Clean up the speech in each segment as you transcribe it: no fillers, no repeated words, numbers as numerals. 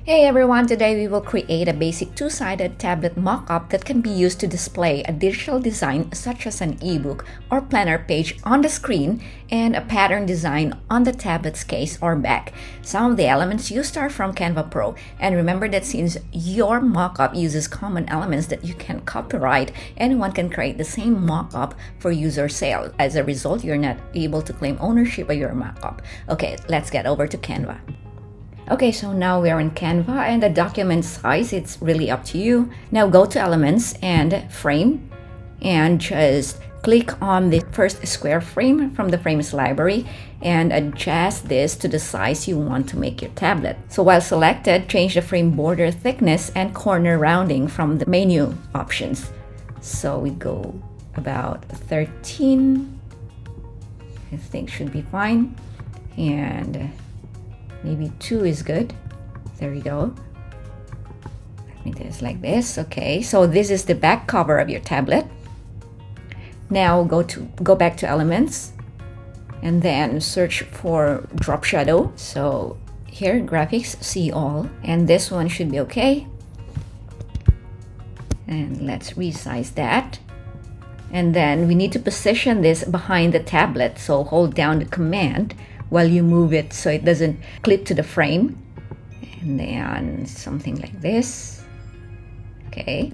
Hey everyone, today we will create a basic two-sided tablet mock-up that can be used to display a digital design such as an ebook or planner page on the screen and a pattern design on the tablet's case or back. Some of the elements used are from Canva Pro, and remember that since your mock-up uses common elements that you can copyright, anyone can create the same mock-up for user sale. As a result, you're not able to claim ownership of your mock-up. Okay, let's get over to Canva. Okay, so now we're in Canva, and the document size, it's really up to you. Now go to Elements and Frame, and just click on the first square frame from the Frames library and adjust this to the size you want to make your tablet. So while selected, change the frame border thickness and corner rounding from the menu options. So we go about 13, I think should be fine, and maybe 2 is good. There we go. Let me do this like this. Okay, so this is the back cover of your tablet. Now go back to Elements and then search for drop shadow. So here, graphics, see all, and this one should be okay. And let's resize that. And then we need to position this behind the tablet. So hold down the command while you move it so it doesn't clip to the frame, and then something like this. Okay,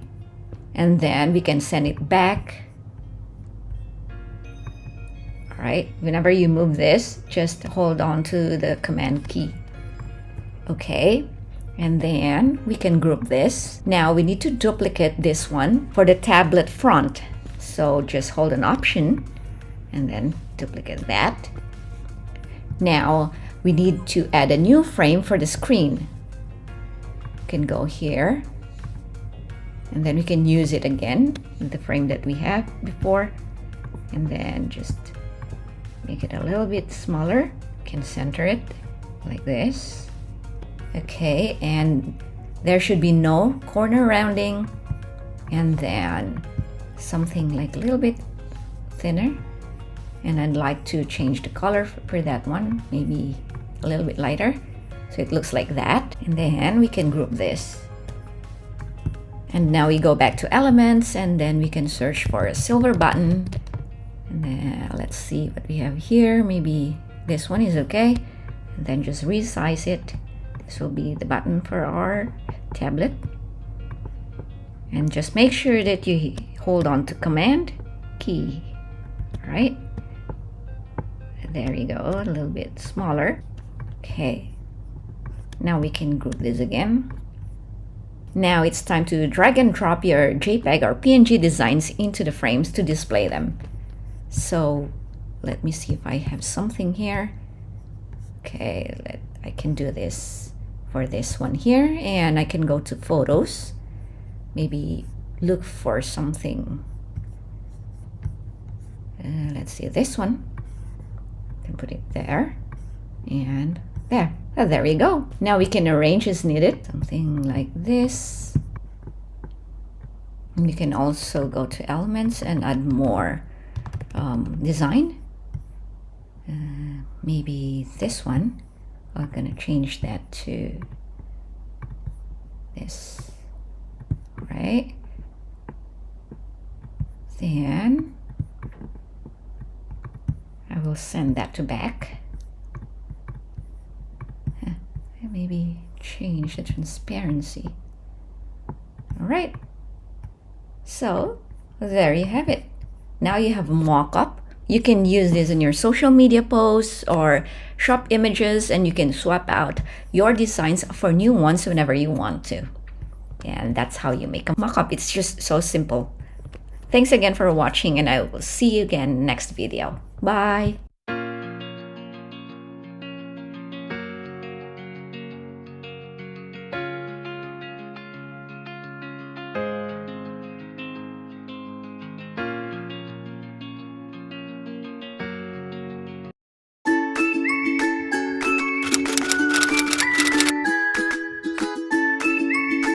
and then we can send it back. All right, whenever you move this, just hold on to the command key. Okay, and then we can group this. Now we need to duplicate this one for the tablet front, so just hold an option and then duplicate that. Now we need to add a new frame for the screen. You can go here, and then we can use it again with the frame that we have before, and then just make it a little bit smaller. You can center it like this. Okay, and there should be no corner rounding, and then something like a little bit thinner. And I'd like to change the color for that one, maybe a little bit lighter, so it looks like that. And then we can group this. And now we go back to Elements, and then we can search for a silver button. And then let's see what we have here. Maybe this one is okay. And then just resize it. This will be the button for our tablet. And just make sure that you hold on to Command key. All right. There you go, a little bit smaller. Okay, now we can group this again. Now it's time to drag and drop your JPEG or PNG designs into the frames to display them. So let me see if I have something here. Okay, I can do this for this one here, and I can go to Photos, maybe look for something. Let's see, this one. Can put it there and there. Oh, there you go. Now we can arrange as needed, something like this. And you can also go to Elements and add more design. Maybe this one. I'm gonna change that to this. Right. Then I will send that to back. Maybe change the transparency. All right. So there you have it. Now you have mock-up. You can use this in your social media posts or shop images, and you can swap out your designs for new ones whenever you want to. And that's how you make a mock-up. It's just so simple. Thanks again for watching, and I will see you again next video. Bye!